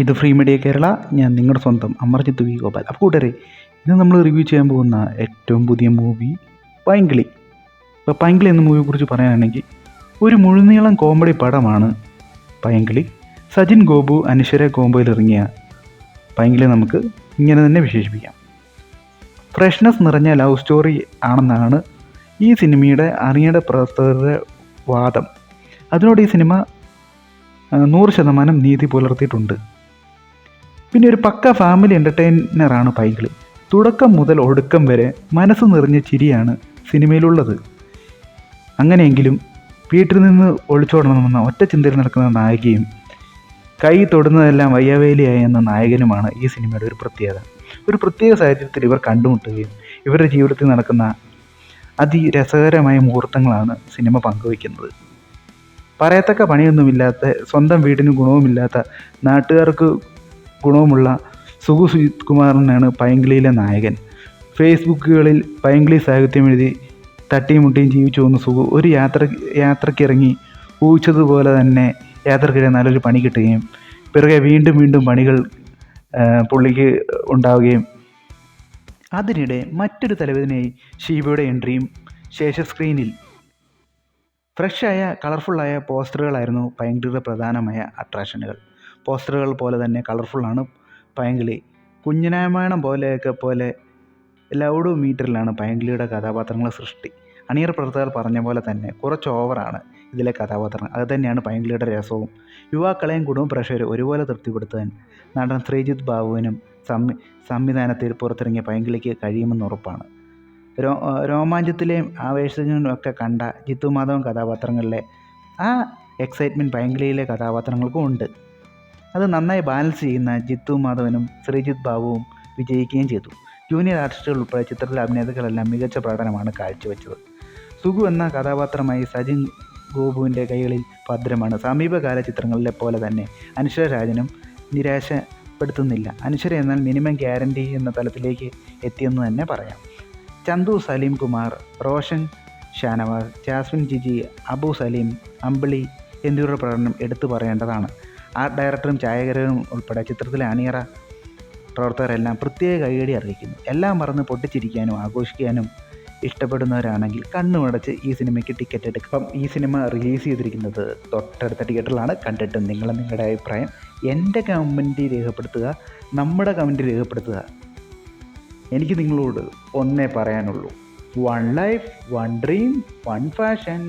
ഇത് free media Kerala. ഞാൻ നിങ്ങളുടെ സ്വന്തം അമർജിത്ത് വി ഗോപാൽ. അപ്പോൾ കൂട്ടരെ, ഇത് നമ്മൾ റിവ്യൂ ചെയ്യാൻ പോകുന്ന ഏറ്റവും പുതിയ മൂവി പൈങ്കിളി. ഇപ്പോൾ പൈങ്കിളി എന്ന മൂവിയെക്കുറിച്ച് പറയുകയാണെങ്കിൽ ഒരു മുഴുനീളം കോമഡി പടമാണ് പൈങ്കിളി. സജിൻ ഗോപു അനശ്വര കോംബോയിൽ ഇറങ്ങിയ പൈങ്കിളി നമുക്ക് ഇങ്ങനെ തന്നെ വിശേഷിപ്പിക്കാം. ഫ്രഷ്നെസ് നിറഞ്ഞ ലവ് സ്റ്റോറി ആണെന്നാണ് ഈ സിനിമയുടെ അണിയറ പ്രവർത്തകരുടെ വാദം. അതിനോട് ഈ സിനിമ 100% നീതി പുലർത്തിയിട്ടുണ്ട്. പിന്നെ ഒരു പക്ക ഫാമിലി എൻ്റർടൈനറാണ് പൈങ്കിളി. തുടക്കം മുതൽ ഒടുക്കം വരെ മനസ്സ് നിറഞ്ഞ ചിരിയാണ് സിനിമയിലുള്ളത്. അങ്ങനെയെങ്കിലും വീട്ടിൽ നിന്ന് ഒളിച്ചോടണമെന്ന ഒറ്റ ചിന്തയിൽ നടക്കുന്ന നായികയും കൈ തൊടുന്നതെല്ലാം വയ്യാവേലിയായ എന്ന നായകനുമാണ് ഈ സിനിമയുടെ ഒരു പ്രത്യേകത. ഒരു പ്രത്യേക സാഹചര്യത്തിൽ ഇവർ കണ്ടുമുട്ടുകയും ഇവരുടെ ജീവിതത്തിൽ നടക്കുന്ന അതിരസകരമായ മുഹൂർത്തങ്ങളാണ് സിനിമ പങ്കുവയ്ക്കുന്നത്. പറയത്തക്ക പണിയൊന്നുമില്ലാത്ത, സ്വന്തം വീടിന് ഗുണവുമില്ലാത്ത, നാട്ടുകാർക്ക് ഗുണവുമുള്ള സുഗു സുജിത് കുമാറിനാണ് പൈങ്കിളിയിലെ നായകൻ. ഫേസ്ബുക്കുകളിൽ പൈങ്കിളി സാഹിത്യം എഴുതി തട്ടിയും മുട്ടിയും ജീവിച്ചു വന്ന സുഗു ഒരു യാത്രക്കിറങ്ങി ഊഹിച്ചതുപോലെ തന്നെ യാത്രക്കിടെ നല്ലൊരു പണി കിട്ടുകയും പിറകെ വീണ്ടും വീണ്ടും പണികൾ പുള്ളിക്ക് ഉണ്ടാവുകയും അതിനിടെ മറ്റൊരു തലവേദനയായി ഷീബയുടെ എൻട്രിയും. ശേഷ സ്ക്രീനിൽ ഫ്രഷായ കളർഫുള്ളായ പോസ്റ്ററുകളായിരുന്നു പൈങ്കിളിയുടെ പ്രധാനമായ അട്രാക്ഷനുകൾ. പോസ്റ്ററുകൾ പോലെ തന്നെ കളർഫുള്ളാണ് പൈങ്കിളി. കുഞ്ഞിരാമായണം പോലെ ലൗഡ് മീറ്ററിലാണ് പൈങ്കിളിയുടെ കഥാപാത്രങ്ങളുടെ സൃഷ്ടി. അണിയറ പ്രവർത്തകർ പറഞ്ഞ പോലെ തന്നെ കുറച്ച് ഓവറാണ് ഇതിലെ കഥാപാത്രങ്ങൾ. അത് തന്നെയാണ് പൈങ്കിളിയുടെ രസവും. യുവാക്കളെയും കുടുംബ പ്രേക്ഷകരെ ഒരുപോലെ തൃപ്തിപ്പെടുത്താൻ നടൻ ശ്രീജിത്ത് ബാബുവിനും സംവിധാനത്തിൽ പുറത്തിറങ്ങിയ പൈങ്കിളിക്ക് കഴിയുമെന്ന് ഉറപ്പാണ്. രോമാഞ്ചത്തിലെയും ആവേശത്തിലും ഒക്കെ കണ്ട ജിത്തു മാധവൻ കഥാപാത്രങ്ങളിലെ ആ എക്സൈറ്റ്മെൻറ്റ് പൈങ്കിളിയിലെ കഥാപാത്രങ്ങൾക്കും ഉണ്ട്. അത് നന്നായി ബാലൻസ് ചെയ്യുന്ന ജിത്തു മാധവനും ശ്രീജിത്ത് ബാബുവും വിജയിക്കുകയും ചെയ്തു. ജൂനിയർ ആർട്ടിസ്റ്റുകൾ ഉൾപ്പെടെ ചിത്രത്തിലെ അഭിനേതാക്കളെല്ലാം മികച്ച പ്രകടനമാണ് കാഴ്ചവെച്ചത്. സുഗു എന്ന കഥാപാത്രമായി സജിൻ ഗോപുവിൻ്റെ കൈകളിൽ ഭദ്രമാണ്. സമീപകാല ചിത്രങ്ങളിലെ പോലെ തന്നെ അനശ്വര രാജനും നിരാശപ്പെടുത്തുന്നില്ല. അനശ്വര എന്നാൽ മിനിമം ഗ്യാരണ്ടി എന്ന തലത്തിലേക്ക് എത്തിയെന്ന് തന്നെ പറയാം. ചന്തു സലീം കുമാർ, റോഷൻ ഷാനവാസ്, ജാസ്മിൻ ജിജി, അബു സലീം, അമ്പിളി എന്നിവരുടെ പ്രകടനം എടുത്തു പറയേണ്ടതാണ്. ആർട്ട് ഡയറക്ടറും ഛായാഗ്രഹനും ഉൾപ്പെടെ ചിത്രത്തിലെ അണിയറ പ്രവർത്തകരെല്ലാം പ്രത്യേക കൈയടി അറിയിക്കുന്നു. എല്ലാം മറന്ന് പൊട്ടിച്ചിരിക്കാനും ആഘോഷിക്കാനും ഇഷ്ടപ്പെടുന്നവരാണെങ്കിൽ കണ്ണുമടച്ച് ഈ സിനിമയ്ക്ക് ടിക്കറ്റ് എടുക്കാം. ഈ സിനിമ റിലീസ് ചെയ്തിരിക്കുന്നത് തൊട്ടടുത്ത തിയേറ്ററിലാണ്. കണ്ടിട്ട് നിങ്ങളുടെ അഭിപ്രായം എൻ്റെ കമൻറ്റ് രേഖപ്പെടുത്തുക, നമ്മുടെ കമൻറ്റ് രേഖപ്പെടുത്തുക. എനിക്ക് നിങ്ങളോട് ഒന്നേ പറയാനുള്ളൂ: one life, one dream, one fashion.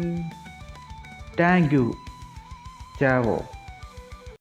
Thank you. Chao.